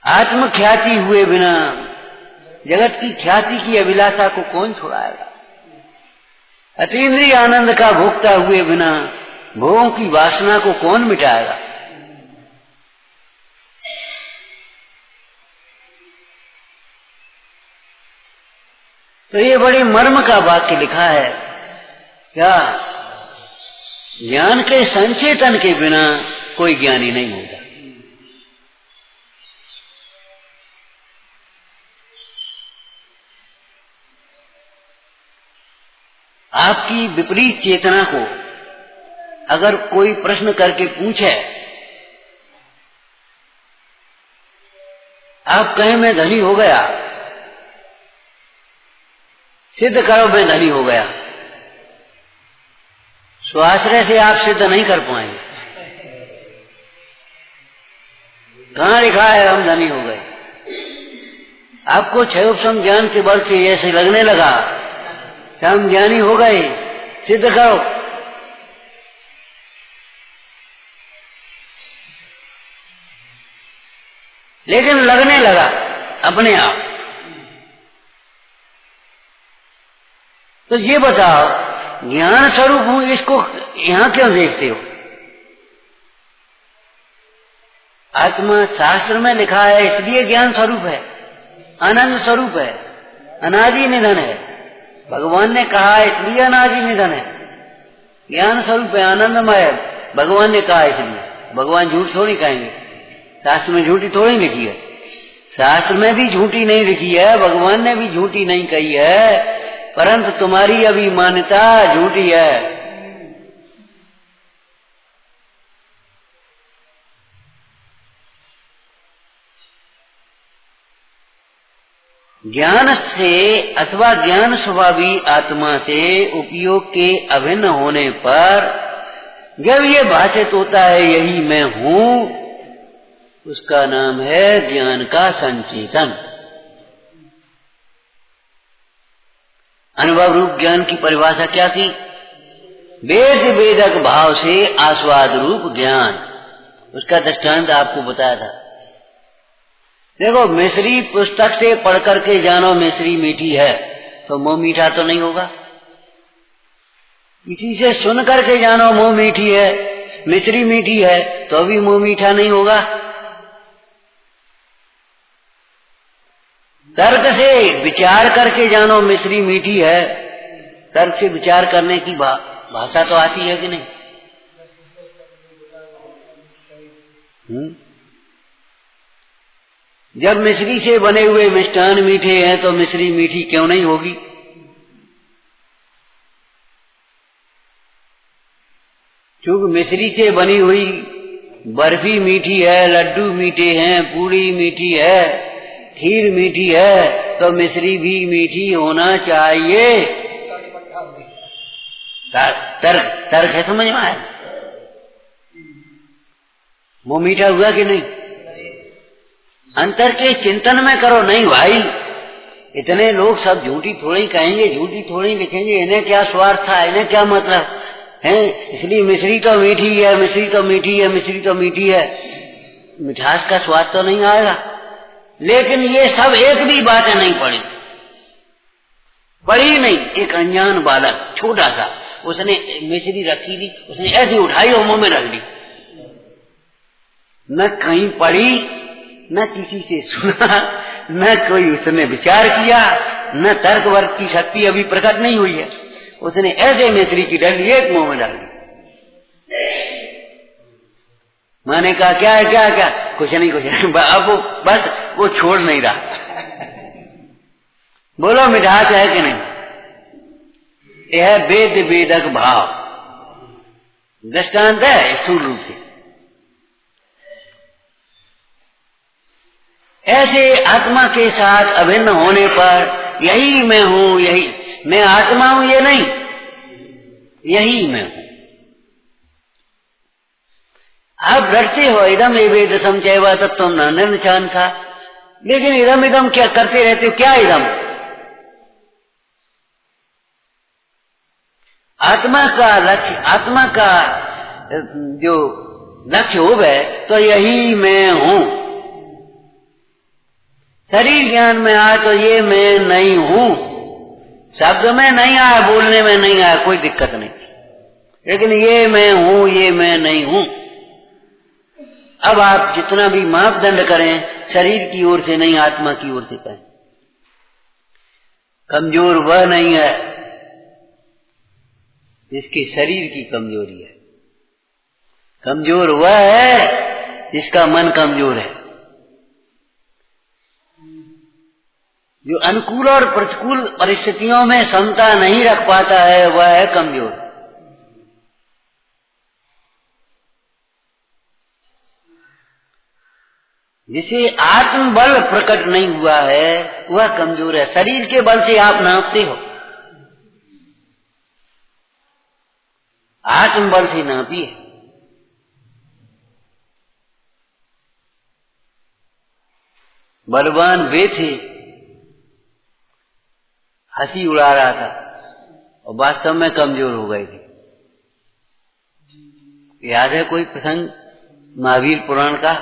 आत्म ख्याति हुए बिना जगत की ख्याति की अभिलाषा को कौन छुड़ाएगा? अतीन्द्रिय आनंद का भोक्ता हुए बिना भोगों की वासना को कौन मिटाएगा? तो ये बड़ी मर्म का वाक्य लिखा है। क्या ज्ञान के संचेतन के बिना कोई ज्ञानी नहीं होगा। आपकी विपरीत चेतना को अगर कोई प्रश्न करके पूछे, आप कहें मैं धनी हो गया, सिद्ध करो मैं धनी हो गया, स्वाश्रय से आप सिद्ध नहीं कर पाएंगे। कहाँ लिखा है हम धनी हो गए? आपको क्षयोपशम ज्ञान के बल से ऐसे लगने लगा कि हम ज्ञानी हो गए, सिद्ध करो। लेकिन लगने लगा अपने आप। तो ये बताओ, ज्ञान स्वरूप हूं इसको यहां क्यों देखते हो? आत्मा शास्त्र में लिखा है इसलिए ज्ञान स्वरूप है, आनंद स्वरूप है, अनादि निधन है। भगवान ने कहा इसलिए अनादि निधन है, ज्ञान स्वरूप है, आनंदमय है। भगवान ने कहा इसलिए। भगवान झूठ थोड़ी कहेंगे, शास्त्र में झूठी थोड़ी लिखी है। शास्त्र में भी झूठी नहीं लिखी है, भगवान ने भी झूठी नहीं कही है, परंतु तुम्हारी अभिमानता झूठी है। ज्ञान से अथवा ज्ञान स्वभावी आत्मा से उपयोग के अभिन्न होने पर जब ये भाषित होता है यही मैं हूं, उसका नाम है ज्ञान का संचेतन। अनुभव रूप ज्ञान की परिभाषा क्या थी? वेद वेदक भाव से आस्वाद रूप ज्ञान। उसका दृष्टांत आपको बताया था। देखो, मिश्री पुस्तक से पढ़ करके जानो मिश्री मीठी है, तो मुंह मीठा तो नहीं होगा। किसी से सुन करके जानो मुंह मीठी है, मिश्री मीठी है, तो भी मुंह मीठा नहीं होगा। तर्क से विचार करके जानो मिश्री मीठी है, तर्क से विचार करने की भाषा तो आती है कि नहीं? जब मिश्री से बने हुए मिष्टान मीठे हैं तो मिश्री मीठी क्यों नहीं होगी? क्योंकि मिश्री से बनी हुई बर्फी मीठी है, लड्डू मीठे हैं, पूरी मीठी है, खीर मीठी है, तो मिश्री भी मीठी होना चाहिए। तर्क है, समझ में आया? वो मीठा हुआ कि नहीं? अंतर के चिंतन में करो। नहीं भाई, इतने लोग सब झूठी थोड़ी कहेंगे, झूठी थोड़ी लिखेंगे, इन्हें क्या स्वार्थ था, इन्हें क्या मतलब है, इसलिए मिश्री तो मीठी है, मिश्री तो मीठी है, मिश्री तो मीठी है। मिठास का स्वाद तो नहीं आएगा। लेकिन ये सब एक भी बातें नहीं पढ़ी नहीं। एक अनजान बालक छोटा सा, उसने मिश्री रखी थी, उसने ऐसी उठाई और मुंह में रख दी। न कहीं पढ़ी, न किसी से सुना, न कोई उसने विचार किया, न तर्क वर्ग की शक्ति अभी प्रकट नहीं हुई है। उसने ऐसे मिश्री की डंडी एक मुंह में डाल दी। मैंने कहा क्या है, क्या क्या? कुछ नहीं, कुछ नहीं। अब वो बस वो छोड़ नहीं रहा। बोलो मिठास है कि नहीं? यह वेद वेदक भाव दृष्टांत है स्थूल रूप से। ऐसे आत्मा के साथ अभिन्न होने पर यही मैं हूं, यही मैं आत्मा हूं, ये नहीं, यही मैं हूं। आप डरते हो इदम ये वेद समझेवा तत्व नंदन चान था, लेकिन इदम इदम क्या करते रहते हो? क्या इदम? आत्मा का लक्ष्य, आत्मा का जो लक्ष्य हो गए तो यही मैं हूं। शरीर ज्ञान में आया तो ये मैं नहीं हूं। शब्द में नहीं आया, बोलने में नहीं आया, कोई दिक्कत नहीं, लेकिन ये मैं हूं, ये मैं नहीं हूं। अब आप जितना भी मापदंड करें, शरीर की ओर से नहीं, आत्मा की ओर से करें। कमजोर वह नहीं है जिसके शरीर की कमजोरी है, कमजोर वह है जिसका मन कमजोर है। जो अनुकूल और प्रतिकूल परिस्थितियों में क्षमता नहीं रख पाता है, वह है कमजोर। जिसे आत्मबल प्रकट नहीं हुआ है वह कमजोर है। शरीर के बल से आप नापते हो, आत्मबल से नापी है। बलवान वे थे, हंसी उड़ा रहा था और वास्तव में कमजोर हो गए थे। याद है कोई प्रसंग महावीर पुराण का?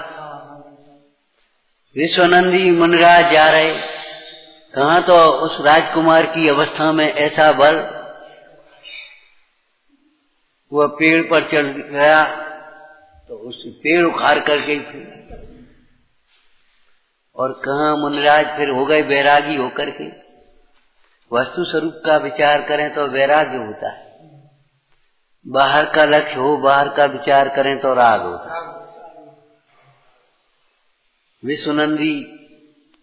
विश्वानंदी मुनिराज जा रहे, कहा तो उस राजकुमार की अवस्था में ऐसा बल, वह पेड़ पर चढ़ गया तो उस पेड़ उखाड़ करके, और कहा मुनिराज फिर हो गए वैरागी होकर के। वस्तु स्वरूप का विचार करें तो वैराग्य होता है, बाहर का लक्ष्य हो, बाहर का विचार करें तो राग होता है। विश्वनंदी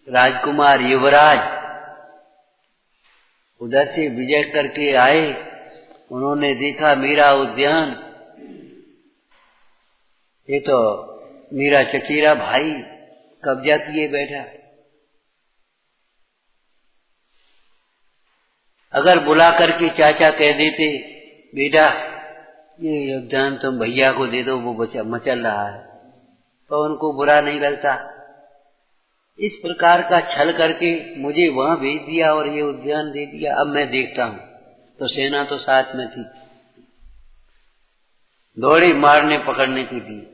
राजकुमार युवराज उधर से विजय करके आए। उन्होंने देखा मेरा उद्यान, ये तो मेरा चचेरा भाई कब्जा किए बैठा। अगर बुला करके चाचा कह देते बेटा ये उद्यान तुम भैया को दे दो, वो मचल रहा है, तो उनको बुरा नहीं लगता। इस प्रकार का छल करके मुझे वहां भेज दिया और ये उद्यान दे दिया। अब मैं देखता हूं, तो सेना तो साथ में थी, दौड़े मारने पकड़ने के लिए।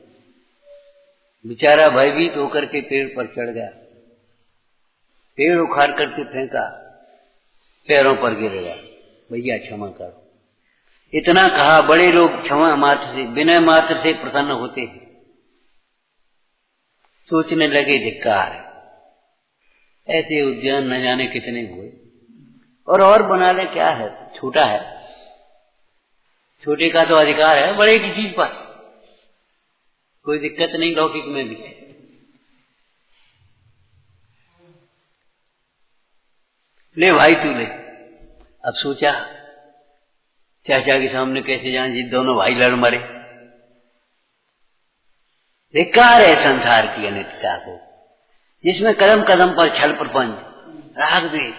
बेचारा भयभीत होकर के पेड़ पर चढ़ गया, पेड़ उखाड़ करके फेंका, पैरों पर गिर गया। भैया क्षमा करो, इतना कहा। बड़े लोग क्षमा मात्र से, विनय मात्र से प्रसन्न होते हैं। सोचने लगे धिक्कार है, ऐसे उद्यान न जाने कितने हुए, और बना ले क्या है, छोटा है, छोटे का तो अधिकार है बड़े की चीज पर, कोई दिक्कत नहीं लौकिक में भी। ले भाई तू ले। अब सोचा चाचा के सामने कैसे जाएं, जी दोनों भाई लड़ मरे। धिक्कार है संसार की अनित्यता को, जिसमें कदम कदम पर छल प्रपंच राग द्वेष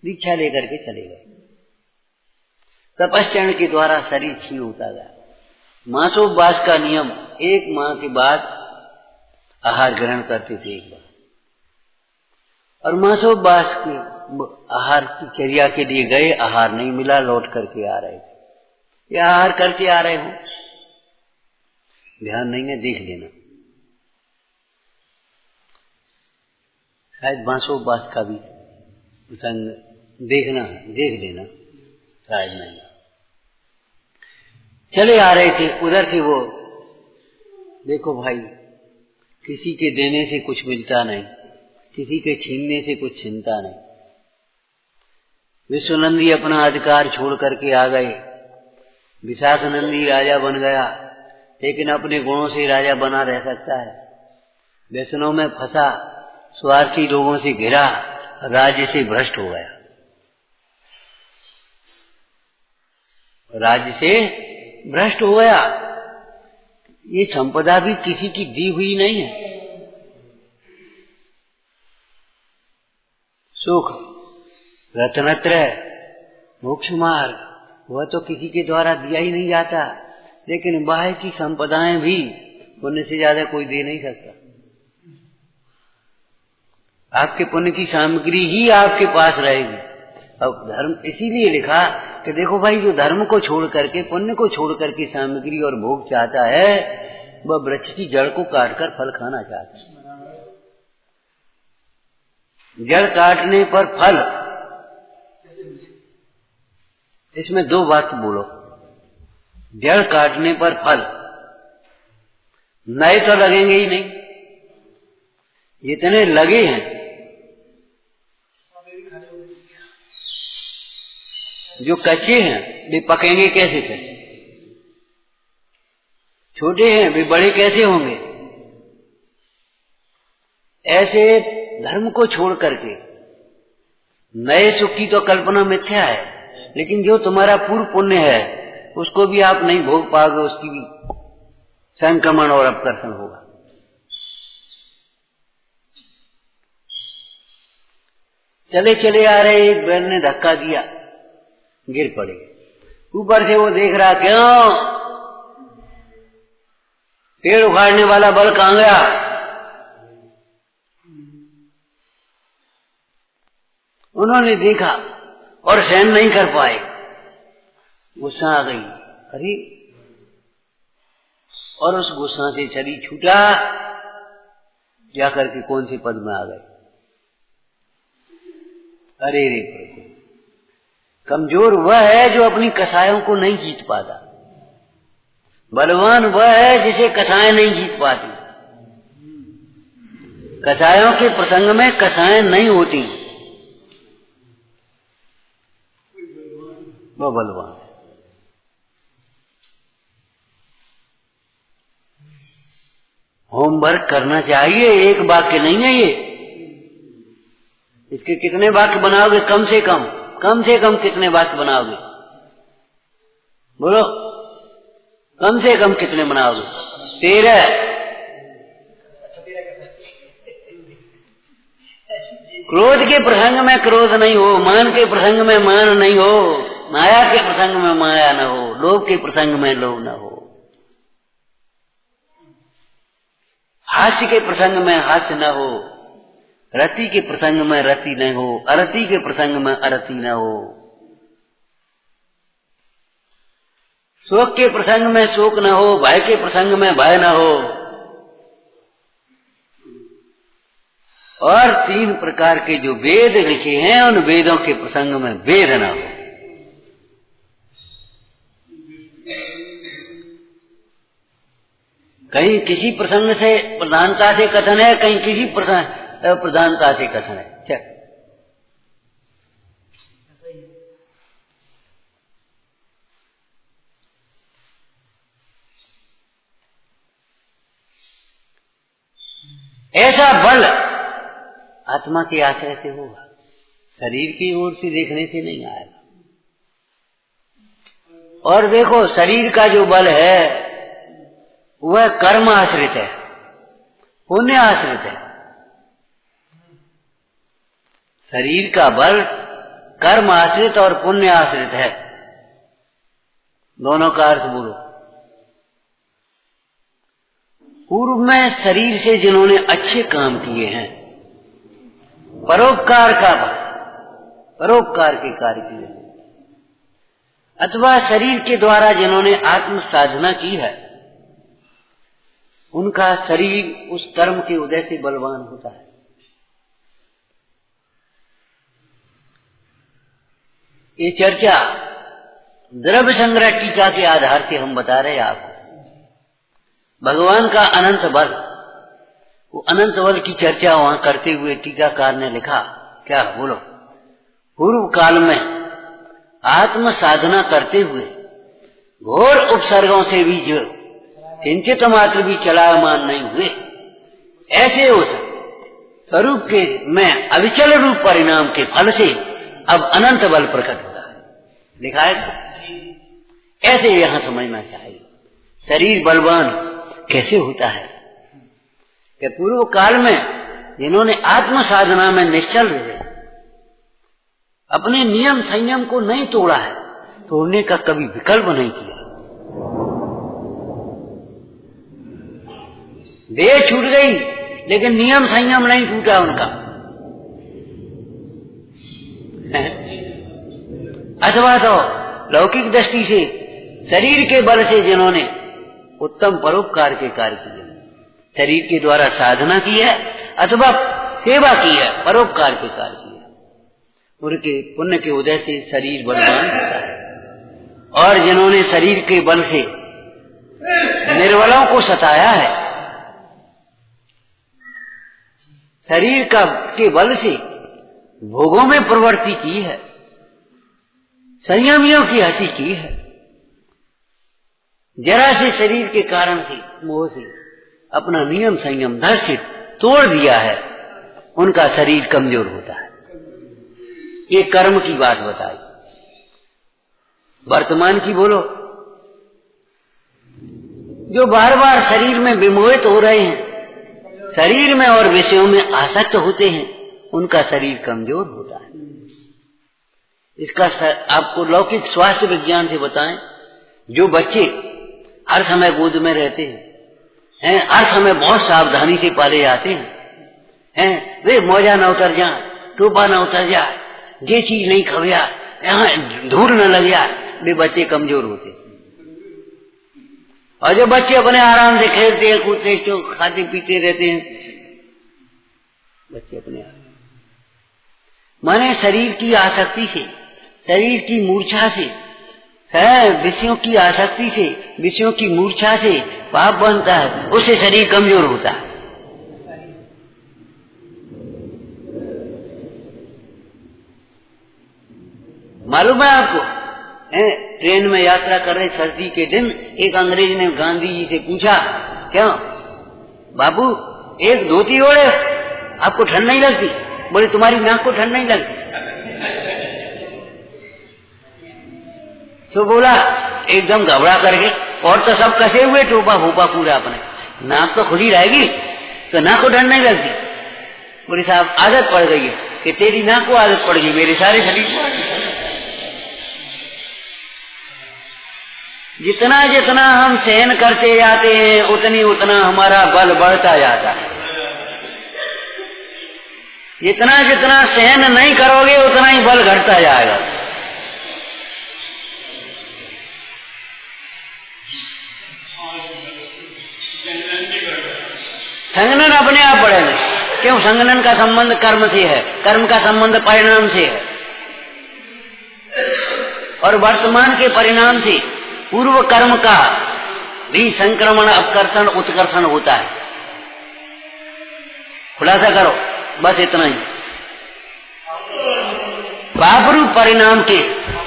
दीक्षा लेकर के चले गए। तपस्या के द्वारा शरीर क्षीण होता गया। मासोपवास का नियम, एक माह के बाद आहार ग्रहण करते थे एक बार, और मासोपवास के आहार की चर्या के लिए गए, आहार नहीं मिला, लौट करके आ रहे थे। या आहार करके आ रहे हो, ध्यान नहीं है, देख लेना, शायद मासोपवास का भी प्रसंग देखना, देख लेना, शायद नहीं। चले आ रहे थे उधर से वो, देखो भाई किसी के देने से कुछ मिलता नहीं, किसी के छीनने से कुछ छिनता नहीं। विश्वनंदी अपना अधिकार छोड़ करके आ गए। विशाखनंदी राजा बन गया, लेकिन अपने गुणों से राजा बना रह सकता है। व्यसनों में फंसा, स्वार्थी लोगों से घिरा, राज्य से भ्रष्ट हो गया। राज्य से भ्रष्ट हो गया। ये संपदा भी किसी की दी हुई नहीं है। सुख, रत्नत्रय, मोक्ष मार्ग, वह तो किसी के द्वारा दिया ही नहीं जाता, लेकिन बाह्य की संपदाएं भी पुण्य से ज्यादा कोई दे नहीं सकता। आपके पुण्य की सामग्री ही आपके पास रहेगी। अब धर्म इसीलिए लिखा कि देखो भाई, जो धर्म को छोड़ करके, पुण्य को छोड़ करके सामग्री और भोग चाहता है, वह वृक्ष की जड़ को काटकर फल खाना चाहता है। जड़ काटने पर फल, इसमें दो बात बोलो। जड़ काटने पर फल, नए तो लगेंगे ही नहीं, जितने लगे हैं जो कच्चे हैं वे पकेंगे कैसे फिर? छोटे हैं वे बड़े कैसे होंगे? ऐसे धर्म को छोड़ करके नए सुख की तो कल्पना मिथ्या है, लेकिन जो तुम्हारा पूर्व पुण्य है उसको भी आप नहीं भोग पाओगे, उसकी भी संक्रमण और अपकर्षण होगा। चले चले आ रहे, एक बैल ने धक्का दिया, गिर पड़े। ऊपर से वो देख रहा, क्यों पेड़ उखाड़ने वाला बल कहां गया? उन्होंने देखा और सहन नहीं कर पाए, गुस्सा आ गई। अरे, और उस गुस्सा से शरीर छूटा, जाकर के कौन से पद में आ गए? अरे रे प्रभु, कमजोर वह है जो अपनी कसायों को नहीं जीत पाता, बलवान वह है जिसे कसाएं नहीं जीत पाती। कसायों के प्रसंग में कसाएं नहीं होती, वह बलवान। होमवर्क करना चाहिए, एक वाक्य नहीं है ये। इसके कितने वाक्य बनाओगे? कम से कम कितने वाक्य बनाओगे? बोलो, कम से कम कितने बनाओगे? 13। क्रोध के प्रसंग में क्रोध नहीं हो, मान के प्रसंग में मान नहीं हो, माया के प्रसंग में माया न हो, लोभ के प्रसंग में लोभ न हो, हास्य के प्रसंग में हास्य न हो, रति के प्रसंग में रति न हो, अरति के प्रसंग में अरति न हो, शोक के प्रसंग में शोक न हो, भय के प्रसंग में भय न हो, और 3 प्रकार के जो वेद लिखे हैं उन वेदों के प्रसंग में वेद न हो। कहीं किसी प्रसंग से प्रधानता से कथन है, कहीं किसी प्रधानता से कथन है। क्या ऐसा बल आत्मा के आश्रय से होगा, शरीर की ओर से देखने से नहीं आएगा। और देखो, शरीर का जो बल है वह कर्म आश्रित है, पुण्य आश्रित है। शरीर का बल कर्म आश्रित और पुण्य आश्रित है। दोनों का अर्थ बोलो। पूर्व में शरीर से जिन्होंने अच्छे काम किए हैं, परोपकार का बल, परोपकार के कार्य किए, अथवा शरीर के द्वारा जिन्होंने आत्म साधना की है, उनका शरीर उस कर्म के उदय से बलवान होता है। ये चर्चा द्रव्य संग्रह टीका के आधार से हम बता रहे हैं आपको। भगवान का अनंत बल, वो अनंत बल की चर्चा वहां करते हुए टीकाकार ने लिखा, क्या बोलो? पूर्व काल में आत्म साधना करते हुए घोर उपसर्गों से भी जो किंचित मात्र भी चलायमान नहीं हुए, ऐसे उस स्वरूप के में अविचल रूप परिणाम के फल से अब अनंत बल प्रकट होता है। लिखा है तो ऐसे यहां समझना चाहिए। शरीर बलवान कैसे होता है कि पूर्व काल में जिन्होंने आत्म साधना में निश्चल रहे, अपने नियम संयम को नहीं तोड़ा है, तोड़ने का कभी विकल्प नहीं किया। देह छूट गई लेकिन नियम संयम नहीं टूटा उनका। अथवा तो लौकिक दृष्टि से शरीर के बल से जिन्होंने उत्तम परोपकार के कार्य किए, शरीर के द्वारा साधना की है अथवा सेवा की है, परोपकार के कार्य किए, उनके पुण्य के उदय से शरीर बलवान होता है। और जिन्होंने शरीर के बल से निर्बलों को सताया है, शरीर के बल से भोगों में प्रवृत्ति की है, संयमियों की हंसी की है, जरा से शरीर के कारण से मोह से अपना नियम संयम धर से तोड़ दिया है, उनका शरीर कमजोर होता है। ये कर्म की बात बताई। वर्तमान की बोलो, जो बार बार शरीर में विमोहित हो रहे हैं, शरीर में और विषयों में आसक्त होते हैं, उनका शरीर कमजोर होता है। इसका आपको लौकिक स्वास्थ्य विज्ञान से बताएं, जो बच्चे हर समय गोद में रहते हैं, हैं, अर्थ में बहुत सावधानी से पाले जाते हैं। वे मोजा न उतर जाए, टोपा न उतर जाए, ये चीज नहीं खबिया, यहाँ धूल न लग जाए, वे बच्चे कमजोर होते। और जो बच्चे अपने आराम से खेलते हैं, कूदते, खाते पीते रहते हैं, बच्चे अपने आराम, माने शरीर की आसक्ति से, शरीर की मूर्छा से, है विषयों की आसक्ति से, विषयों की मूर्छा से पाप बनता है, उससे शरीर कमजोर होता है। मालूम है आपको, ट्रेन में यात्रा कर रहे सर्दी के दिन एक अंग्रेज ने गांधी जी से पूछा, क्यों बाबू एक धोती ओढ़े आपको ठंड नहीं लगती? बोले तुम्हारी नाक को ठंड नहीं लगती। तो बोला एकदम घबरा करके, और तो सब कसे हुए टोपा फूपा पूरा, अपने नाक तो खुली रहेगी तो नाक को ठंड नहीं लगती। बोले साहब आदत पड़ गई है, कि तेरी नाक को आदत पड़ गई, मेरे सारे शरीर को आदत। जितना जितना हम सहन करते जाते हैं उतनी उतना हमारा बल बढ़ता जाता है। जितना जितना सहन नहीं करोगे उतना ही बल घटता जाएगा। संगनन अपने आप बढ़ेगा। क्यों? संगनन का संबंध कर्म से है, कर्म का संबंध परिणाम से है, और वर्तमान के परिणाम से पूर्व कर्म का भी संक्रमण, अपकर्षण, उत्कर्षण होता है। खुलासा करो, बस इतना ही। पाप रूप परिणाम के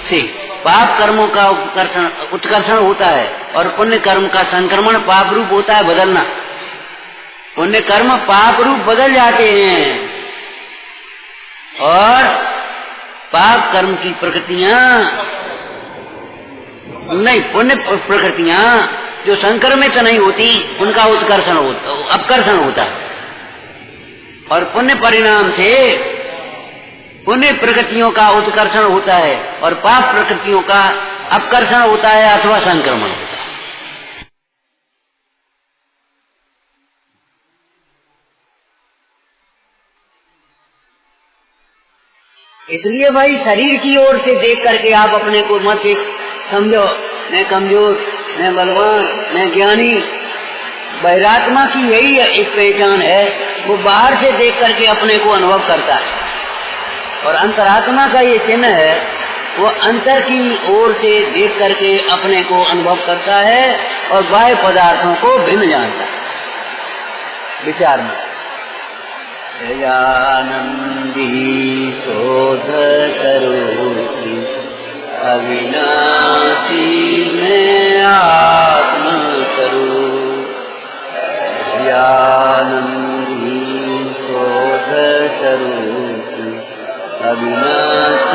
से पाप कर्मों का उत्कर्षण होता है, और पुण्य कर्म का संक्रमण पाप रूप होता है, बदलना। पुण्य कर्म पाप रूप बदल जाते हैं, और पाप कर्म की प्रकृतियां नहीं, पुण्य प्रकृतियां जो संक्रमित नहीं होती उनका उत्कर्षण होता, अपकर्षण होता है, और पुण्य परिणाम से पुण्य प्रकृतियों का उत्कर्षण होता है और पाप प्रकृतियों का अपकर्षण होता है अथवा संक्रमण होता है। इसलिए भाई शरीर की ओर से देख करके आप अपने को मत समझो मैं कमजोर, मैं बलवान, मैं ज्ञानी। बहिरात्मा की यही एक पहचान है, वो बाहर से देख करके अपने को अनुभव करता है, और अंतरात्मा का ये चिन्ह है, वो अंतर की ओर से देख करके अपने को अनुभव करता है और बाह्य पदार्थों को भिन्न जानता है। विचार में आनंदी शोध करोति अविनाशी में आत्म करो, आनंदी शोध करोति अविनाशी